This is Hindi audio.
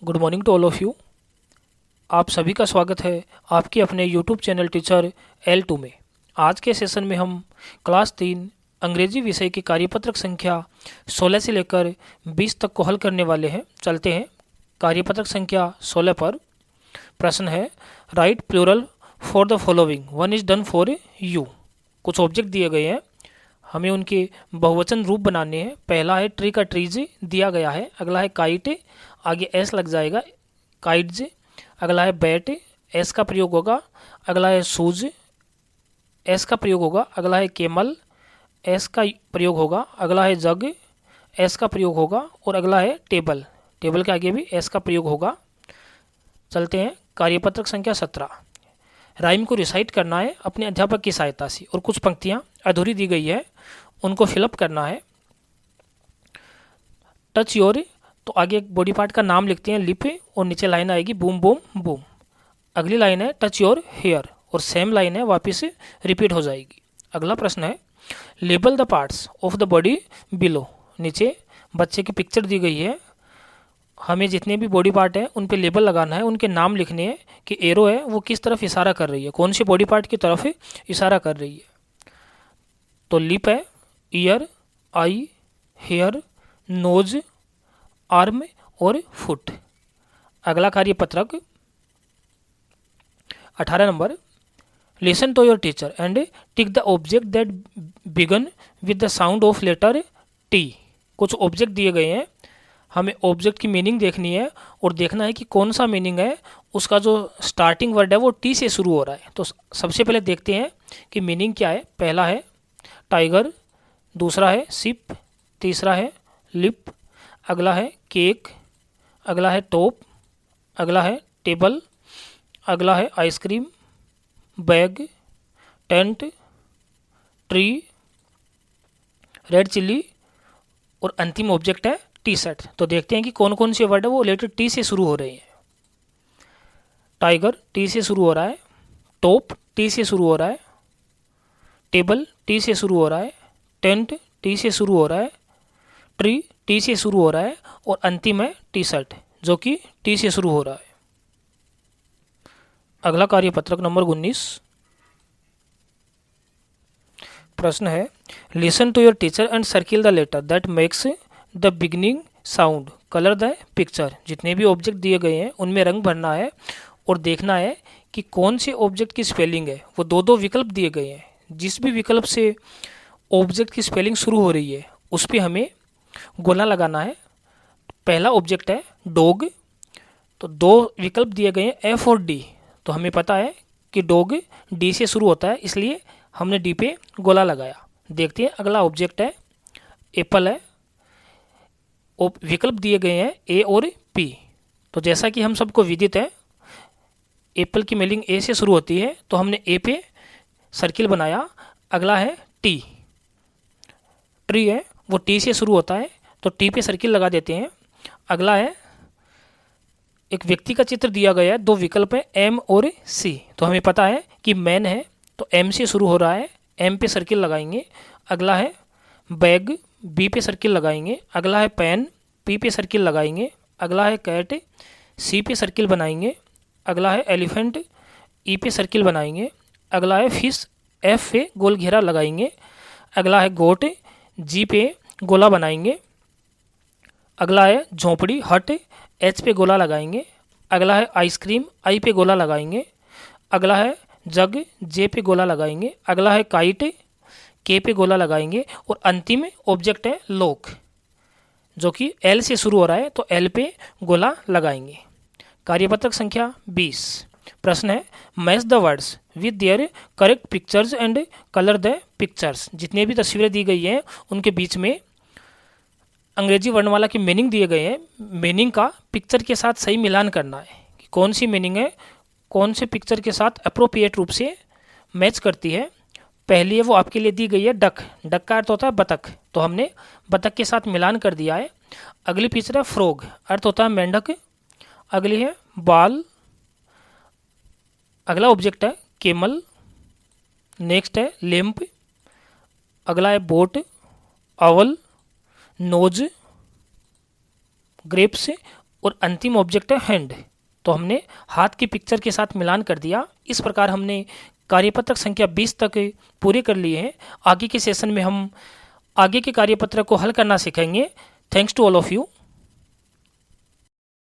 Good morning to all of you. आप सभी का स्वागत है आपके अपने यूट्यूब चैनल टीचर L2 में। आज के सेशन में हम क्लास 3 अंग्रेजी विषय की कार्यपत्रक संख्या 16 से लेकर 20 तक को हल करने वाले हैं। चलते हैं कार्यपत्रक संख्या 16 पर। प्रश्न है write plural for the following, one is done for you. कुछ ऑब्जेक्ट दिए गए हैं, हमें उनके बहुवचन रूप बनाने हैं। पहला है ट्री का ट्रीज दिया गया है। अगला है काइट, आगे एस लग जाएगा काइट्स। अगला है बैट, एस का प्रयोग होगा। अगला है शूज, एस का प्रयोग होगा। अगला है केमल, एस का प्रयोग होगा। अगला है जग, एस का प्रयोग होगा। और अगला है टेबल, टेबल के आगे भी एस का प्रयोग होगा। चलते हैं कार्यपत्रक संख्या 17। राइम को रिसाइट करना है अपने अध्यापक की सहायता से और कुछ पंक्तियां अधूरी दी गई है, उनको फिलअप करना है। टच योर, तो आगे एक बॉडी पार्ट का नाम लिखते हैं लिप, और नीचे लाइन आएगी बूम बूम बूम। अगली लाइन है टच योर हेयर, और सेम लाइन है वापस रिपीट हो जाएगी। अगला प्रश्न है label the parts of the body below. नीचे बच्चे की पिक्चर दी गई है, हमें जितने भी बॉडी पार्ट हैं उन पे लेबल लगाना है, उनके नाम लिखने हैं कि एरो है वो किस तरफ इशारा कर रही है, कौन सी बॉडी पार्ट की तरफ इशारा कर रही है। तो लिप है, ear, eye, hair, nose, arm और फुट। अगला कार्यपत्रक 18 नंबर, listen to your teacher and tick the object that begin with the sound of letter T. कुछ ऑब्जेक्ट दिए गए हैं, हमें ऑब्जेक्ट की मीनिंग देखनी है और देखना है कि कौन सा मीनिंग है, उसका जो स्टार्टिंग वर्ड है वो टी से शुरू हो रहा है। तो सबसे पहले देखते हैं कि मीनिंग क्या है। पहला है टाइगर, दूसरा है शिप, तीसरा है लिप, अगला है केक, अगला है टॉप, अगला है टेबल, अगला है ice cream, bag, tent, tree, red chilli और अंतिम ऑब्जेक्ट है टी शर्ट। तो देखते हैं कि कौन कौन से वर्ड है वो लेटर टी से शुरू हो रहे हैं। टाइगर टी से शुरू हो रहा है, टॉप टी से शुरू हो रहा है, टेबल टी से शुरू हो रहा है, टेंट टी से शुरू हो रहा है, ट्री टी से शुरू हो रहा है और अंतिम है टी शर्ट जो कि टी से शुरू हो रहा है। अगला कार्यपत्रक नंबर 19। प्रश्न है listen to your teacher and circle the letter that makes the beginning sound, colour the picture. जितने भी ऑब्जेक्ट दिए गए हैं उनमें रंग भरना है और देखना है कि कौन से ऑब्जेक्ट की स्पेलिंग है। वो दो दो विकल्प दिए गए हैं, जिस भी विकल्प से ऑब्जेक्ट की स्पेलिंग शुरू हो रही है उस पर हमें गोला लगाना है। पहला ऑब्जेक्ट है डॉग, तो दो विकल्प दिए गए हैं एफ और डी। तो हमें पता है कि डॉग डी से शुरू होता है, इसलिए हमने डी पे गोला लगाया। देखते हैं अगला ऑब्जेक्ट है एप्पल है, विकल्प दिए गए हैं ए और पी। तो जैसा कि हम सबको विदित है एप्पल की स्पेलिंग ए से शुरू होती है, तो हमने ए पे सर्किल बनाया। अगला है टी, ट्री है वो टी से शुरू होता है, तो टी पे सर्किल लगा देते हैं। अगला है एक व्यक्ति का चित्र दिया गया है, दो विकल्प है एम और सी। तो हमें पता है कि मैन है तो एम से शुरू हो रहा है, एम पे सर्किल लगाएंगे। अगला है बैग, बी पे सर्किल लगाएंगे। अगला है पेन, पी पे सर्किल लगाएंगे। अगला है कैट, सी पे सर्किल बनाएंगे। अगला है एलिफेंट, ई पे सर्किल बनाएंगे। अगला है फिश, एफ पे गोल घेरा लगाएंगे। अगला है गोट, जी पे गोला बनाएंगे। अगला है झोंपड़ी, हट, एच पे गोला लगाएंगे। अगला है आइसक्रीम, आई पे गोला लगाएंगे। अगला है जग, जे पे गोला लगाएंगे। अगला है काइट, के पे गोला लगाएंगे। और अंतिम ऑब्जेक्ट है लॉक जो कि एल से शुरू हो रहा है, तो एल पे गोला लगाएंगे। कार्यपत्रक संख्या 20। प्रश्न है match the words with their correct pictures and colour the pictures. जितने भी तस्वीरें दी गई हैं उनके बीच में अंग्रेजी वर्णमाला की मीनिंग दिए गए हैं, मीनिंग का पिक्चर के साथ सही मिलान करना है कि कौन सी मीनिंग है कौन से पिक्चर के साथ अप्रोप्रिएट रूप से मैच करती है। पहली है वो आपके लिए दी गई है डक, डक का अर्थ होता है बतख, तो हमने बतख के साथ मिलान कर दिया है। अगली पिक्चर है फ्रॉग, अर्थ होता है मेंढक। अगली है बाल, अगला ऑब्जेक्ट है केमल। नेक्स्ट है लेम्प, अगला है बोट, अवल, नोज, ग्रेप्स और अंतिम ऑब्जेक्ट है हैंड। तो हमने हाथ की पिक्चर के साथ मिलान कर दिया। इस प्रकार हमने कार्यपत्रक संख्या 20 तक पूरे कर लिए हैं। आगे के सेशन में हम आगे के कार्यपत्रक को हल करना सीखेंगे। Thanks to all of you.